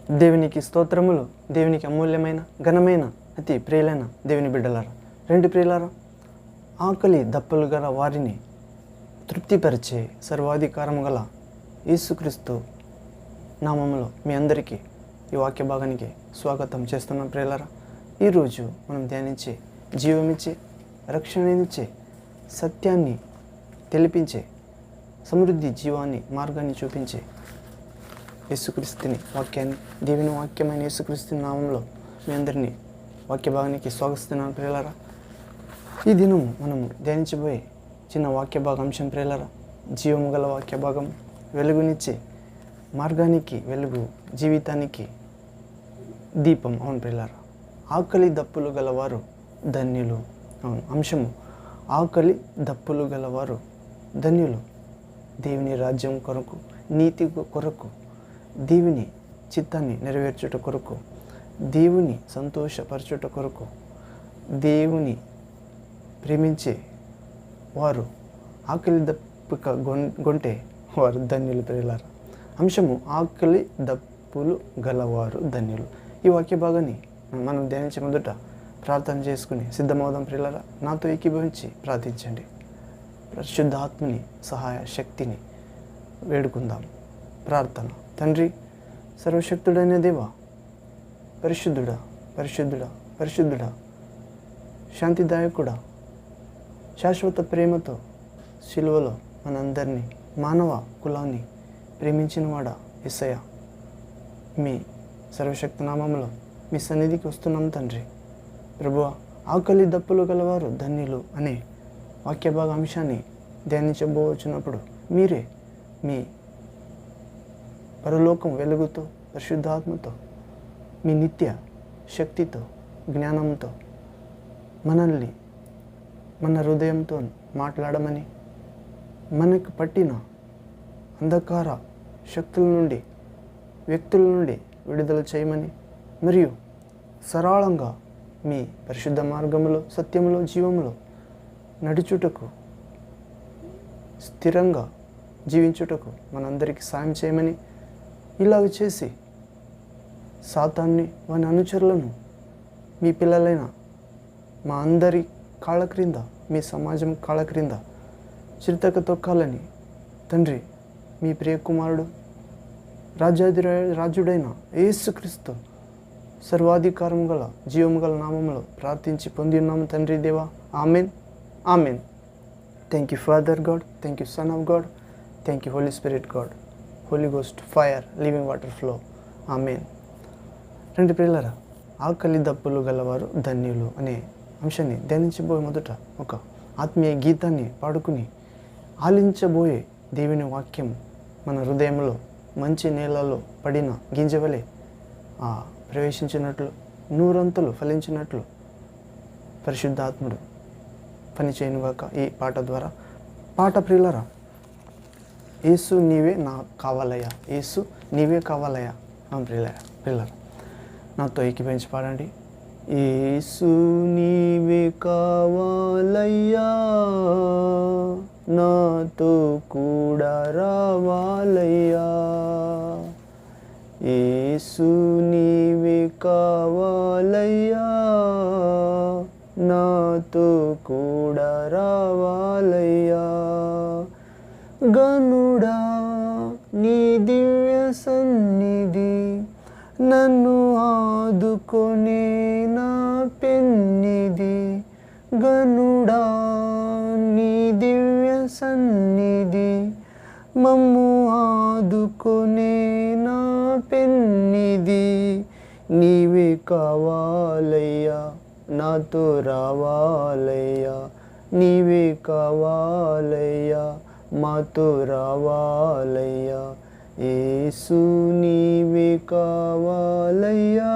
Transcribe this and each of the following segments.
దేవునికి స్తోత్రములు. దేవునికి అమూల్యమైన ఘనమైన అతి ప్రియులైన దేవుని బిడ్డలారా, రెండు ప్రియులారా, ఆకలి దప్పులు గల వారిని తృప్తిపరిచే సర్వాధికారము గల యేసుక్రీస్తు నామములో మీ అందరికీ ఈ వాక్య భాగానికి స్వాగతం చేస్తున్నాం. ప్రియులారా, ఈరోజు మనం ధ్యానించే, జీవమిచ్చే, రక్షణనిచ్చే, సత్యాన్ని తెలిపించే, సమృద్ధి జీవాన్ని మార్గాన్ని చూపించే యేసుక్రీస్తుని వాక్యాన్ని, దేవుని వాక్యమైన యేసుక్రీస్తుని నామంలో మీ అందరినీ వాక్య భాగానికి స్వాగతిస్తున్నాను. ప్రియులారా, ఈ దినము మనము ధ్యానించబోయే చిన్న వాక్య భాగం అంశం ప్రియులారా, జీవము గల వాక్య భాగం, వెలుగునిచ్చే, మార్గానికి వెలుగు, జీవితానికి దీపం. అవును ప్రియులారా, ఆకలి దప్పులు గలవారు ధన్యులు. అవును, అంశము ఆకలి దప్పులు గలవారు ధన్యులు. దేవుని రాజ్యం కొరకు, నీతి కొరకు, దేవుని చిత్తాన్ని నెరవేర్చుట కొరకు, దేవుని సంతోషపరచుట కొరకు, దేవుని ప్రేమించే వారు ఆకలి దప్పుక గొంటే వారు ధన్యులు. ప్రియులారా, అంశము ఆకలి దప్పులు గలవారు ధన్యులు. ఈ వాక్య భాగాన్ని మనం ధ్యానించే మొదట ప్రార్థన చేసుకుని సిద్ధమవుదాం. ప్రియులారా, నాతో ఏకీభవించి ప్రార్థించండి. పరిశుద్ధాత్మని సహాయ శక్తిని వేడుకుందాం. ప్రార్థన. తండ్రి, సర్వశక్తుడైన దేవా, పరిశుద్ధుడా, పరిశుద్ధుడా, పరిశుద్ధుడా, శాంతిదాయకుడా, శాశ్వత ప్రేమతో శిలువలో మనందరినీ, మానవ కులాన్ని ప్రేమించినవాడా యేసయ్య, మీ సర్వశక్తి నామములో మీ సన్నిధికి వస్తున్నాం తండ్రి. ప్రభువా, ఆకలి దప్పులు గలవారు ధన్యులు అనే వాక్య భాగ అంశాన్ని ధ్యానించబోచున్నప్పుడు మీరే మీ పరలోకం వెలుగుతో, పరిశుద్ధాత్మతో, మీ నిత్య శక్తితో, జ్ఞానంతో మనల్ని మన హృదయంతో మాట్లాడమని, మనకు పట్టిన అంధకార శక్తుల నుండి, వ్యక్తుల నుండి విడుదల చేయమని, మరియు సరళంగా మీ పరిశుద్ధ మార్గములో, సత్యములో, జీవములో నడుచుటకు, స్థిరంగా జీవించుటకు మనందరికీ సాయం చేయమని, ఇలాగ చేసి సాతాన్ని, వాని అనుచరులను మీ పిల్లలైన మా అందరి కాళ్ళ క్రింద, మీ సమాజం కాళ్ళ క్రింద చిరుతక తొక్కాలని తండ్రి, మీ ప్రియ కుమారుడు రాజుడైన యేసుక్రీస్తు సర్వాధికారం గల జీవము గల నామములో ప్రార్థించి పొంది ఉన్నాము తండ్రి దేవా. Amen, amen. Thank you Father God, thank you Son of God, thank you Holy Spirit God, Holy Ghost, fire, living water flow. Amen. రెండు ప్రియులారా, ఆకలి దప్పులు గలవారు ధన్యులు అనే అంశాన్ని ధ్యానించబోయే మొదట ఒక ఆత్మీయ గీతాన్ని పాడుకుని ఆలించబోయే దేవుని వాక్యం మన హృదయంలో మంచి నేలలో పడిన గింజవలే ప్రవేశించినట్లు, నూరంతలు ఫలించినట్లు పరిశుద్ధాత్ముడు పనిచేయనుగాక ఈ పాట ద్వారా. పాట ప్రియులారా, యేసు నీవే నా కావాలయ్యా, యేసు నీవే కావాలయ్యా. ప్రియులారా, నాతో ఏకీభవించి పాడండి. యేసు నీవే కావాలయ్యా, నాతో కూడా రావాలయ్యా. యేసు నీవే కావాలయ్యా, నాతో కూడా రావాలయ్యా. గనుడా, నీ దివ్య సన్నిధి నన్ను ఆదుకొనే నా పెన్నిది. గనుడా, నీ దివ్య సన్నిధి మమ్ము ఆదుకొనే నా పెన్నిది. నీవే కావాలయ్యా, నాతో రావాలయ్యా. నీవే కావాలయ్యా, మాతో రావాలయ్యా. యేసు నీవే కావాలయ్యా,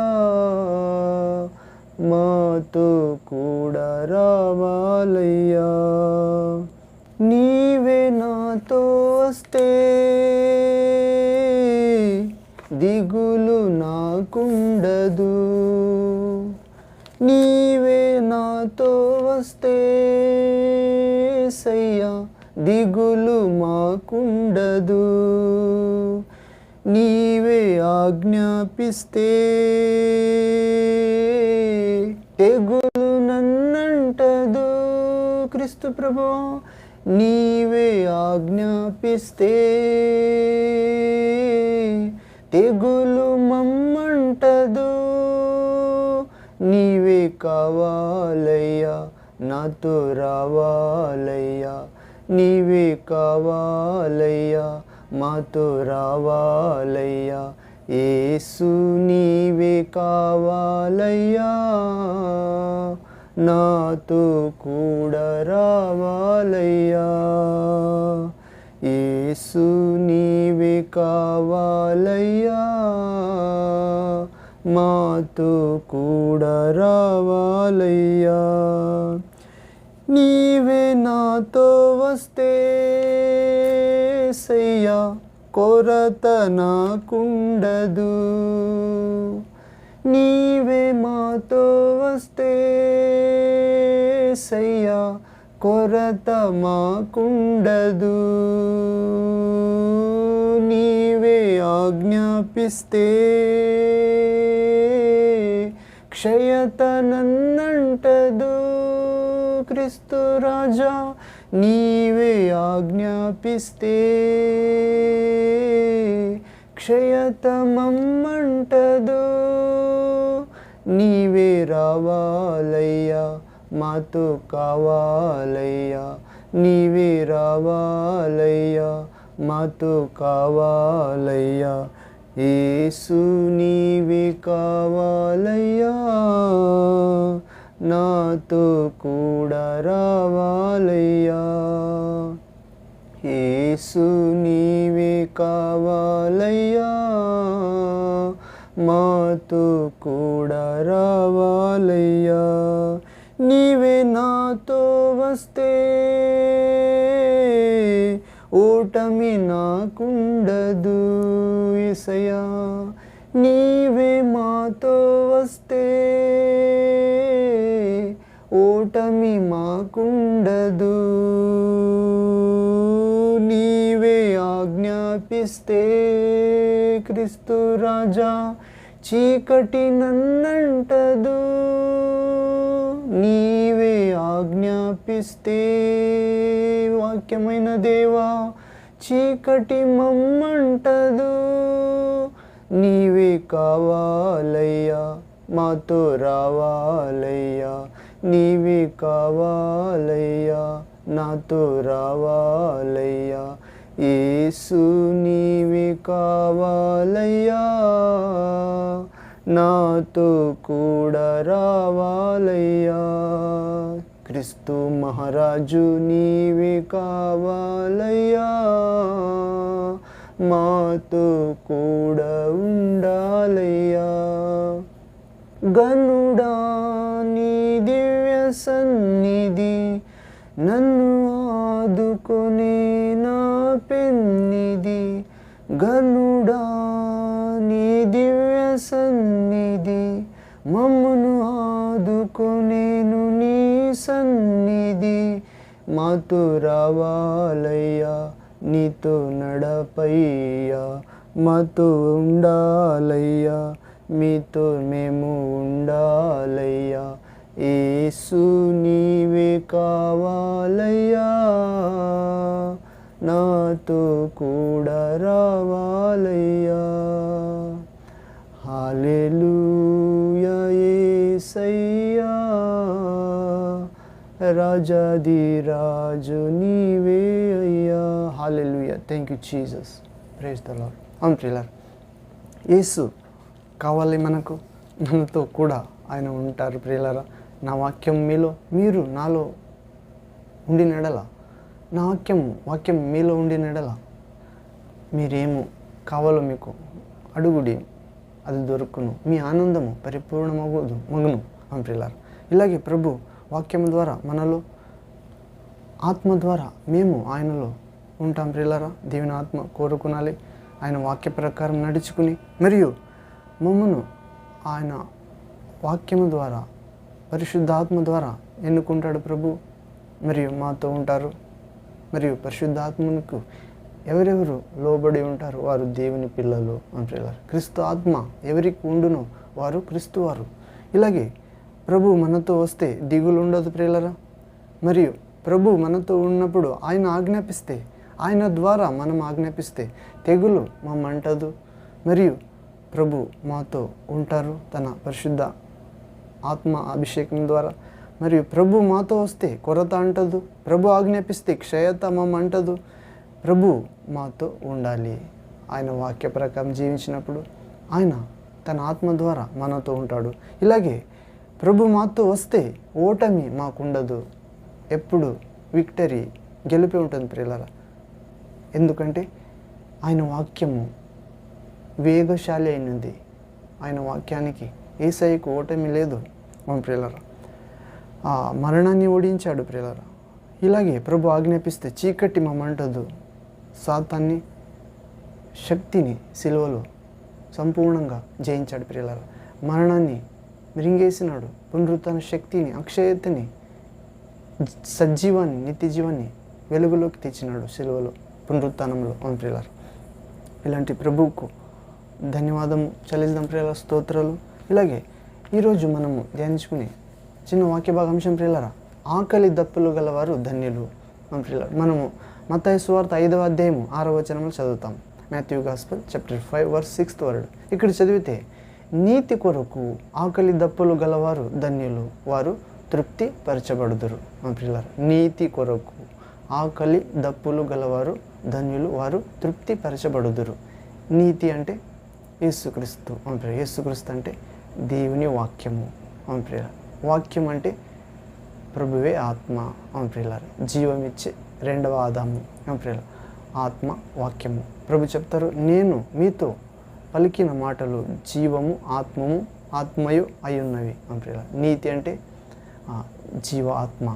మాతో కూడా రావాలయ్యా. నీవే నాతో వస్తే దిగులు నాకుండదు. నీవే నాతో వస్తే సయ్యా దిగులు మాకుండదు. నీవే ఆజ్ఞాపిస్తే తెగులు నన్నంటదు. క్రీస్తు ప్రభువా నీవే ఆజ్ఞాపిస్తే తెగులు మమ్మంటదు. నీవే కావాలయ్యా, నాతో రావాలయ్యా. నీవే కావాలయ్యా, మాతో రావాలయ్యా. యేసు నీవే కావాలయ్యా, నాతో కూడా రావాలయ్యా. యేసు నీవే కావాలయ్యా, మాతో కూడా రావాలయ్యా. నీవే నాతో వస్తే సయ్యా కొరత నాకుండదు. నీవే మాతో వస్తే సయ్యా కొరత మాకుండదు. నీవే ఆజ్ఞాపిస్తే క్షయత నన్నంటదు. క్రీస్తు రాజా నీవే ఆజ్ఞాపిస్తే క్షయత మమ్మంటదు. నీవే రావాలయ్యా, మాతో కావాలయ్యా. నీవే రావాలయ్యా, మాతో కావాలయ్యా. యేసు నీవే కావాలయ్యా, నాతో కూడా రావాలయ్యా. యేసు నీవే కావాలయ్యా, మాతో కూడా రావాలయ్యా. నీవే నాతో వస్తే ఓటమి నాకుండదు. యేసయ్యా నీవే మాతో వస్తే ఓటమి మాకుండదు. నీవే ఆజ్ఞాపిస్తే క్రీస్తు రాజా చీకటి నన్నంటదు. నీవే ఆజ్ఞాపిస్తే వాక్యమైన దేవా చీకటి మమ్మంటదు. నీవే కావాలయ్యా, మాతో రావాలయ్యా. నీవే కావాలయ్యా, నాతో రావాలయ్యా. యేసు నీవే కావాలయ్యా, నాతో కూడా రావాలయ్యా. క్రీస్తు మహారాజు నీవే కావాలయ్యా, మాతో కూడా ఉండాలయ్యా. గనుడా నీ దివ్య సన్నిధి నన్ను ఆదుకొనే నా పెన్నిధి. గనుడా నీ దివ్య సన్నిధి మమ్మను ఆదుకొనేను నీ సన్నిధి. మాతో రావాలయ్యా, నీతో నడపయ్యా. మాతో ఉండాలయ్యా, మీతో మేము ఉండాలయ్యా. యేసు నీవే కావాలయ్యా, నాతో కూడా రావాలయ్యా. హల్లెలూయా యేసయ్యా, రాజాది రాజు నీవే అయ్యా. Hallelujah. Thank you Jesus. Praise the Lord. అవును ప్రియులారా, యేసు కావాలి మనకు, మనతో కూడా ఆయన ఉంటారు. ప్రియులారా, నా వాక్యం మీలో, మీరు నాలో ఉండిన ఎడల, నా వాక్యం మీలో ఉండిన ఎడల మీరేమో కావాలో మీకు అడుగుడి, అది దొరుకును. మీ ఆనందము మగును. అవును ప్రియులారా, ఇలాగే ప్రభు వాక్యం ద్వారా మనలో, ఆత్మ ద్వారా మేము ఆయనలో ఉంటాం. ప్రియులారా, దేవుని ఆత్మ కోరుకునాలి, ఆయన వాక్య ప్రకారం నడుచుకుని, మరియు మమ్మను ఆయన వాక్యము ద్వారా, పరిశుద్ధాత్మ ద్వారా ఎన్నుకుంటాడు ప్రభు. మరియు మాతో ఉంటారు. మరియు పరిశుద్ధాత్మకు ఎవరెవరు లోబడి ఉంటారు వారు దేవుని పిల్లలు అని ప్రియులారా. క్రీస్తు ఆత్మ ఎవరికి ఉండునో వారు క్రీస్తు వారు. ఇలాగే ప్రభు మనతో వస్తే దిగులు ఉండదు ప్రియులారా. మరియు ప్రభు మనతో ఉన్నప్పుడు ఆయన ఆజ్ఞాపిస్తే, ఆయన ద్వారా మనం ఆజ్ఞాపిస్తే తెగులు అంటదు. మరియు ప్రభు మాతో ఉంటారు తన పరిశుద్ధ ఆత్మ అభిషేకం ద్వారా. మరియు ప్రభు మాతో వస్తే కొరత అంటదు. ప్రభు ఆజ్ఞాపిస్తే క్షయత అంటదు. ప్రభు మాతో ఉండాలి. ఆయన వాక్య ప్రకారం జీవించినప్పుడు ఆయన తన ఆత్మ ద్వారా మనతో ఉంటాడు. ఇలాగే ప్రభు మాతో వస్తే ఓటమి మాకుండదు. ఎప్పుడు విక్టరీ గెలిపి ఉంటుంది ప్రియులారా. ఎందుకంటే ఆయన వాక్యము వేగశాలి అయినది. ఆయన వాక్యానికి యేసయ్యకు ఓటమి లేదు మన ప్రియులారా. ఆ మరణాన్ని ఓడించాడు ప్రియులారా. ఇలాగే ప్రభు ఆజ్ఞాపిస్తే చీకటి అంటదు. సాతాన్ని శక్తిని సిలువలో సంపూర్ణంగా జయించాడు ప్రియులారా. మరణాన్ని మృంగేసినాడు. పునరుత్థాన శక్తిని, అక్షయతని, సజ్జీవాన్ని, నిత్య జీవాన్ని వెలుగులోకి తెచ్చినాడు సిలువలో, పునరుత్థానంలో మన ప్రియులారా. ఇలాంటి ప్రభువుకు ధన్యవాదము చెల్లిద్దాం ప్రియులారా, స్తోత్రాలు. ఇలాగే ఈరోజు మనము ధ్యానించుకునే చిన్న వాక్య భాగాంశం ప్రియులారా, ఆకలి దప్పులు గలవారు ధన్యులు మన ప్రియులారా. మనము మత్తయి సువార్త 5వ అధ్యాయము 6వ వచనంలో చదువుతాం. Matthew gospel chapter 5 verse 6th word. ఇక్కడ చదివితే, నీతి కొరకు ఆకలి దప్పులు గలవారు ధన్యులు, వారు తృప్తి పరచబడుదురు మన ప్రియులారా. నీతి కొరకు ఆకలి దప్పులు గలవారు ధన్యులు, వారు తృప్తి పరచబడుదురు. నీతి అంటే యేసుక్రీస్తు మన ప్రియులారా. యేసుక్రీస్తు అంటే దేవుని వాక్యము మన ప్రియులారా. వాక్యం అంటే ప్రభువే ఆత్మ మన ప్రియులారా. జీవమిచ్చే రెండవ ఆదాము మన ప్రియులారా. ఆత్మ వాక్యము. ప్రభు చెప్తారు, నేను మీతో పలికిన మాటలు జీవము ఆత్మయు అయ్యున్నవి మన ప్రియులారా. నీతి అంటే జీవ ఆత్మ,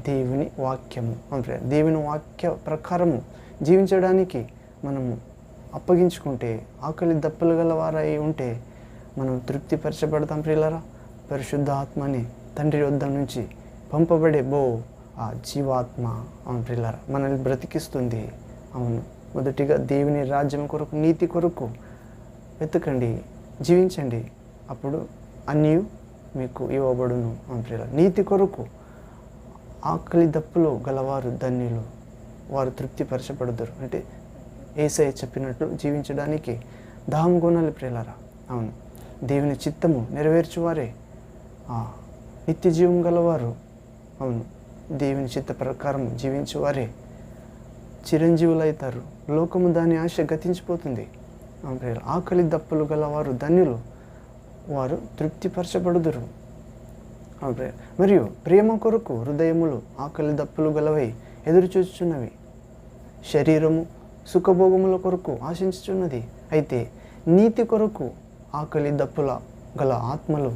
దేవుని వాక్యము మన ప్రియులారా. దేవుని వాక్య ప్రకారము జీవించడానికి మనము అప్పగించుకుంటే, ఆకలి దప్పులు గలవారై ఉంటే మనం తృప్తిపరచబడతాం ప్రియులారా. పరిశుద్ధ ఆత్మని తండ్రి వద్ద నుంచి పంపబడే ఆ జీవాత్మ అవును ప్రియులారా మనల్ని బ్రతికిస్తుంది. అవును, మొదటిగా దేవుని రాజ్యం కొరకు, నీతి కొరకు వెతకండి, జీవించండి, అప్పుడు అన్నీ మీకు ఇవ్వబడును అవును ప్రియులారా. నీతి కొరకు ఆకలి దప్పులు గలవారు ధన్యులు, వారు తృప్తిపరచబడుదురు. అంటే యేసయ్య చెప్పినట్లు జీవించడానికి దాహం కొనాలి ప్రియులారా. అవును, దేవుని చిత్తము నెరవేర్చువారే నిత్య జీవం గలవారు. అవును, దేవుని చిత్త ప్రకారం జీవించువారే చిరంజీవులు అవుతారు. లోకము దాని ఆశ గతించిపోతుంది. ఆకలి దప్పులు గలవారు ధన్యులు, వారు తృప్తిపరచబడుదురు. మరియు ప్రేమ కొరకు హృదయములు ఆకలి దప్పులు గలవై ఎదురు చూచుచున్నవి. శరీరము సుఖభోగముల కొరకు ఆశించుచున్నది. అయితే నీతి కొరకు ఆకలి దప్పుల గల ఆత్మలు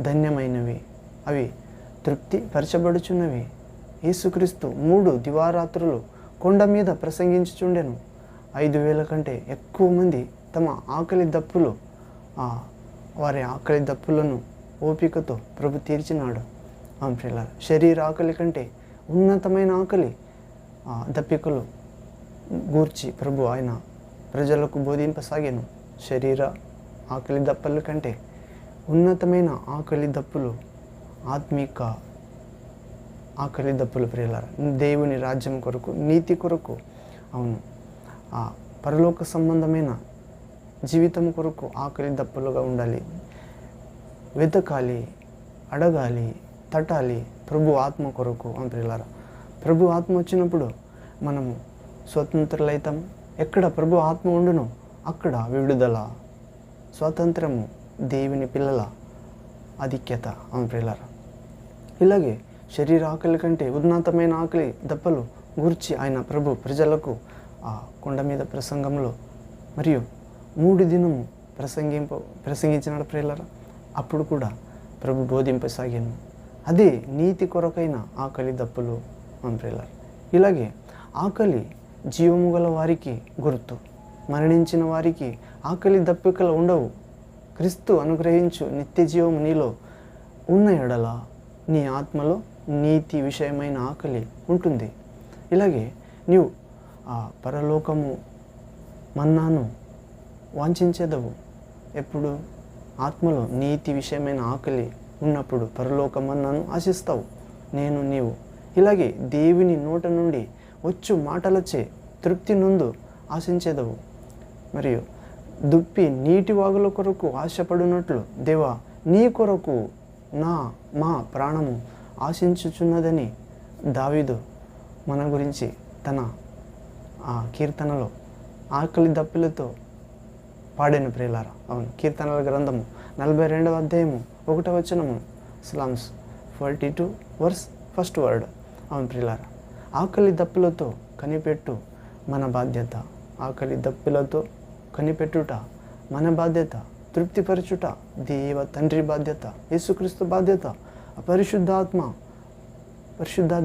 ధన్యమైనవి, అవి తృప్తి పరచబడుచున్నవి. యేసుక్రీస్తు 3 దివారాత్రులు కొండ మీద ప్రసంగించుచుండెను. 5,000 కంటే ఎక్కువ మంది తమ ఆకలి దప్పులు, వారి ఆకలి దప్పులను ఓపికతో ప్రభు తీర్చినాడు. ప్రియులారా, శరీర ఆకలి కంటే ఉన్నతమైన ఆకలి దప్పికలు గూర్చి ప్రభు ఆయన ప్రజలకు బోధింపసాగాను. శరీర ఆకలి దప్పుల కంటే ఉన్నతమైన ఆకలి దప్పులు ఆత్మిక ఆకలి దప్పులు ప్రియులారా. దేవుని రాజ్యం కొరకు, నీతి కొరకు, అవును, పరలోక సంబంధమైన జీవితం కొరకు ఆకలి దప్పులుగా ఉండాలి. వెతకాలి, అడగాలి, తట్టాలి ప్రభు ఆత్మ కొరకు ప్రియులారా. ప్రభు ఆత్మ వచ్చినప్పుడు మనము స్వతంత్రులైతాం. ఎక్కడ ప్రభు ఆత్మ ఉండునో అక్కడ విడుదల, స్వాతంత్రము, దేవుని పిల్లల ఆధిక్యత ప్రియులారా. ఇలాగే శరీర ఆకలి కంటే ఉన్నతమైన ఆకలి దప్పలు గూర్చి ఆయన ప్రభు ప్రజలకు కొండ మీద ప్రసంగంలో మరియు 3 దినము ప్రసంగించినాడు ప్రియులారా. అప్పుడు కూడా ప్రభు బోధింపసాగాను. అదే నీతి కొరకైన ఆకలి దప్పులు ప్రియులారా. ఇలాగే ఆకలి జీవము గల వారికి గుర్తు. మరణించిన వారికి ఆకలి దప్పికలు ఉండవు. క్రీస్తు అనుగ్రహించు నిత్య జీవము నీలో ఉన్న ఎడల నీ ఆత్మలో నీతి విషయమైన ఆకలి ఉంటుంది. ఇలాగే నీవు పరలోకము మన్నాను వాంఛించెదవు. ఎప్పుడు ఆత్మలో నీతి విషయమైన ఆకలి ఉన్నప్పుడు పరలోక మన్నాను ఆశిస్తావు. నేను నీవు ఇలాగే దేవుని నోట నుండి వచ్చు మాటలచే తృప్తి నుండి ఆశించెదవు. మరియు దుప్పి నీటి వాగుల కొరకు ఆశపడినట్లు దేవా నీ కొరకు మా ప్రాణము ఆశించుచున్నదని దావీదు మన గురించి తన కీర్తనలో ఆకలి దప్పిలతో పాడిన ప్రియులారా. అవును, కీర్తనల గ్రంథము 42వ అధ్యాయము 1వ వచనము, Psalms 42 verse 1st word. అవును ప్రియులారా, ఆకలి దప్పులతో కనిపెట్టు మన బాధ్యత. ఆకలి దప్పులతో కనిపెట్టుట మన బాధ్యత. తృప్తిపరచుట దేవ తండ్రి బాధ్యత, యేసుక్రీస్తు బాధ్యత, పరిశుద్ధ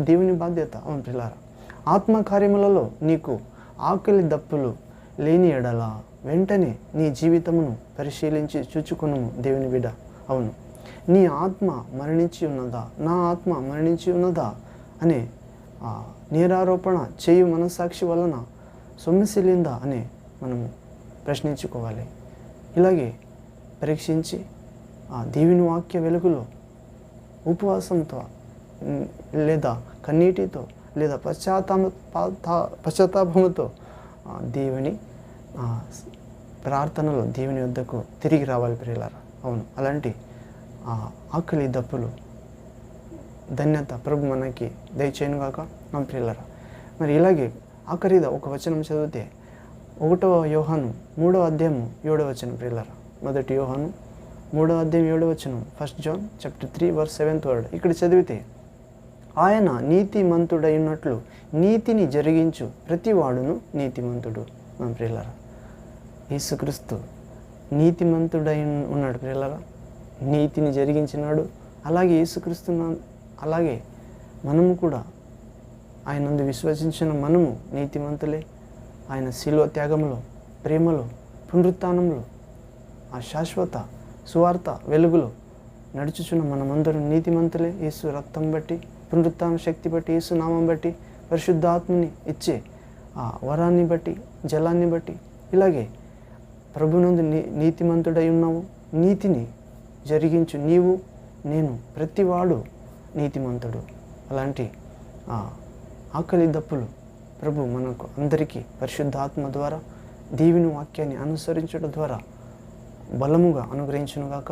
దేవుని బాధ్యత. అవును ప్రియులారా, ఆత్మకార్యములలో నీకు ఆకలి దప్పులు లేని ఎడల వెంటనే నీ జీవితమును పరిశీలించి చూచుకొనుము దేవుని బిడ్డ. అవును, నీ ఆత్మ మరణించి ఉన్నదా, నా ఆత్మ మరణించి ఉన్నదా అనే నేరారోపణ చేయు మనస్సాక్షి వలన సొమ్మిసిలిందా అని మనము ప్రశ్నించుకోవాలి. ఇలాగే పరీక్షించి దేవుని వాక్య వెలుగులో ఉపవాసంతో లేదా కన్నీటితో లేదా పశ్చాత్తాపముతో దేవుని ప్రార్థనలో దేవుని వద్దకు తిరిగి రావాలి ప్రియులారా. అవును, అలాంటి ఆకలి దప్పులు ధన్యత ప్రభు మనకి దయచేయనుగాక నా ప్రియులారా. మరి ఇలాగే ఆఖరిద ఒక వచనం చదివితే 1వ యోహాను 3వ అధ్యాయము 7వ వచనం ప్రియులారా. 1 యోహాను 3వ అధ్యాయం 7వ వచనం, 1 John chapter 3 verse 7th word. ఇక్కడ చదివితే ఆయన నీతిమంతుడైనట్లు నీతిని జరిగించు ప్రతివాడును నీతిమంతుడు. నా ప్రియులారా, యేసుక్రీస్తు నీతిమంతుడై ఉన్నాడు ప్రియులారా, నీతిని జరిగించినాడు. అలాగే యేసుక్రీస్తు అలాగే మనము కూడా ఆయనందు విశ్వసించిన మనము నీతిమంతులే. ఆయన శిలువ త్యాగంలో, ప్రేమలో, పునరుత్థానంలో, ఆ శాశ్వత సువార్త వెలుగులో నడుచుచున్న మనమందరం నీతిమంతులే. యేసు రక్తం బట్టి, పునరుత్థాన శక్తి బట్టి, యేసు నామం బట్టి, పరిశుద్ధాత్మని ఇచ్చే ఆ వరాన్ని బట్టి, జలాన్ని బట్టి ఇలాగే ప్రభునందు నీతిమంతుడై ఉన్నావు. నీతిని జరిగించు నీవు, నేను, ప్రతివాడు నీతిమంతుడు. అలాంటి ఆకలి దప్పులు ప్రభు మనకు అందరికీ పరిశుద్ధాత్మ ద్వారా దేవుని వాక్యాన్ని అనుసరించడం ద్వారా బలముగా అనుగ్రహించునుగాక.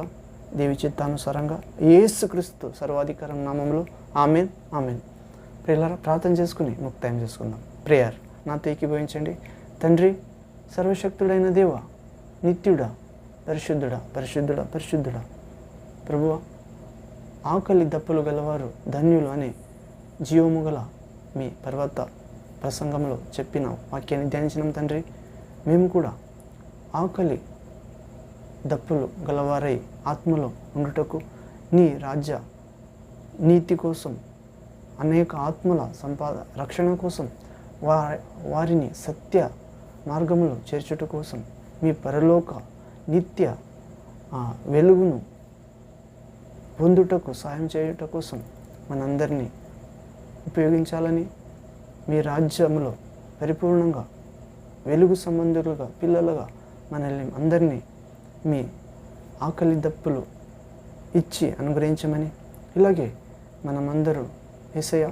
దేవి చిత్తానుసారంగా యేసుక్రీస్తు సర్వాధికారం నామంలో ఆమెన్, ఆమెన్. ప్రియులారా, ప్రార్థన చేసుకుని ముక్తాయం చేసుకుందాం. ప్రేయర్ నాతో ఏకీభవించండి. తండ్రి, సర్వశక్తుడైన దేవ, నిత్యుడా, పరిశుద్ధుడా, పరిశుద్ధుడా, పరిశుద్ధుడా, ప్రభువా, ఆకలి దప్పులు గలవారు ధన్యులు అనే జీవము గల మీ పర్వత ప్రసంగంలో చెప్పిన వాక్యాన్ని ధ్యానించినాం తండ్రి. మేము కూడా ఆకలి దప్పులు గలవారై ఆత్మలో ఉండుటకు, నీ రాజ్య నీతి కోసం, అనేక ఆత్మల రక్షణ కోసం, వారిని సత్య మార్గంలో చేర్చుట కోసం, మీ పరలోక నిత్య వెలుగును పొందుటకు సహాయం చేయుట కోసం మనందరినీ ఉపయోగించాలని, మీ రాజ్యంలో పరిపూర్ణంగా వెలుగు సంబంధులుగా, పిల్లలుగా మనల్ని అందరినీ మీ ఆకలి దప్పులు ఇచ్చి అనుగ్రహించమని, ఇలాగే మనమందరూ యేసయ్య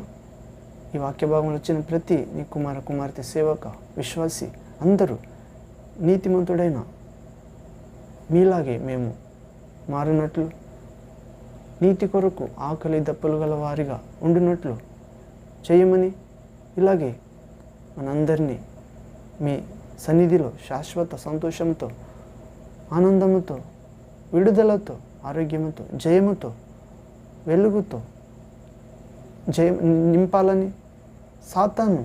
ఈ వాక్య భాగంలో వచ్చిన ప్రతి నీ కుమార కుమార్తె సేవక విశ్వాసి అందరూ నీతిమంతుడైన మీలాగే మేము మారినట్లు, నీతి కొరకు ఆకలి దప్పులు గల వారిగా ఉండినట్లు చేయమని, ఇలాగే మనందరినీ మీ సన్నిధిలో శాశ్వత సంతోషంతో, ఆనందముతో, విడుదలతో, ఆరోగ్యముతో, జయముతో, వెలుగుతో నింపాలని, సాతాను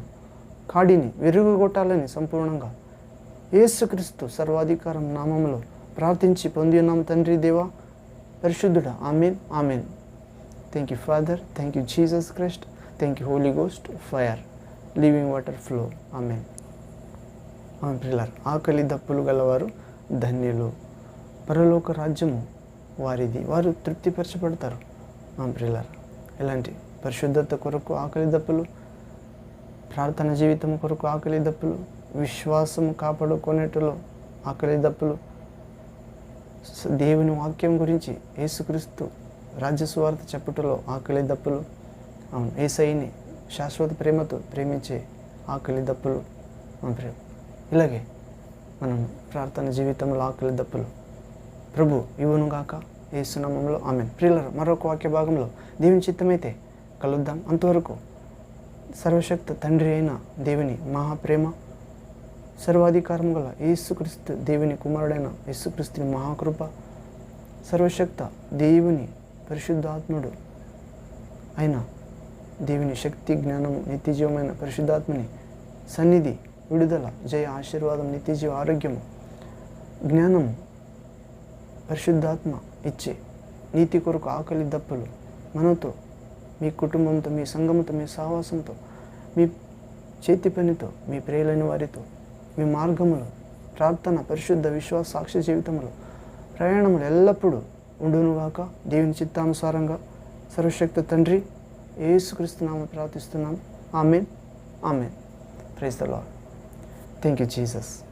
కాడిని విరుగుగొట్టాలని సంపూర్ణంగా యేసుక్రీస్తు సర్వాధికారం నామంలో ప్రార్థించి పొంది ఉన్నాం తండ్రి దేవా, పరిశుద్ధుడా. Amen, amen. Thank you Father, thank you Jesus Christ, thank you Holy Ghost, fire, living water flow. Amen. ఆమె ప్రియులారా, ఆకలి దప్పులు గలవారు ధన్యులు, పరలోక రాజ్యము వారిది, వారు తృప్తిపరచబడతారు. ఆమె ప్రియులారా, ఇలాంటి పరిశుద్ధత కొరకు ఆకలి దప్పులు, ప్రార్థన జీవితం కొరకు ఆకలి దప్పులు, విశ్వాసం కాపాడుకునేటలో ఆకలి దప్పులు, దేవుని వాక్యం గురించి యేసుక్రీస్తు రాజ్య సువార్త చెప్పుటలో ఆకలి దప్పులు, అవును యేసయ్యని శాశ్వత ప్రేమతో ప్రేమించే ఆకలి దప్పులు మన ప్రేమ. ఇలాగే మనం ప్రార్థన జీవితంలో ఆకలి దప్పులు ప్రభు ఇవ్వనుగాక యేసు నామములో ఆమేన్. ప్రియులారా, మరొక వాక్య భాగంలో దేవుని చిత్తమైతే కలుద్దాం. అంతవరకు సర్వశక్త తండ్రి అయిన దేవుని మహాప్రేమ, సర్వాధికారం గల యేసుక్రీస్తు దేవుని కుమారుడైన యేసుక్రీస్తుని మహాకృప, సర్వశక్త దేవుని పరిశుద్ధాత్ముడు అయిన దేవుని శక్తి, జ్ఞానము, నిత్యజీవమైన పరిశుద్ధాత్మని సన్నిధి, విడుదల, జయ, ఆశీర్వాదం, నిత్యజీవ, ఆరోగ్యము, జ్ఞానము, పరిశుద్ధాత్మ ఇచ్చే నీతి కొరకు ఆకలి దప్పులు మనతో, మీ కుటుంబంతో, మీ సంఘంతో, మీ సహవాసంతో, మీ చేతి పనితో, మీ ప్రియులైన వారితో, మీ మార్గములు, ప్రార్థన, పరిశుద్ధ, విశ్వాస, సాక్షి జీవితములు, ప్రయాణములు ఎల్లప్పుడూ ఉండునుగాక. దేవుని చిత్తానుసారంగా సర్వశక్తి తండ్రి యేసుక్రీస్తు నామమున ప్రార్థిస్తున్నాం. Amen. Amen. Praise the Lord. Thank you Jesus.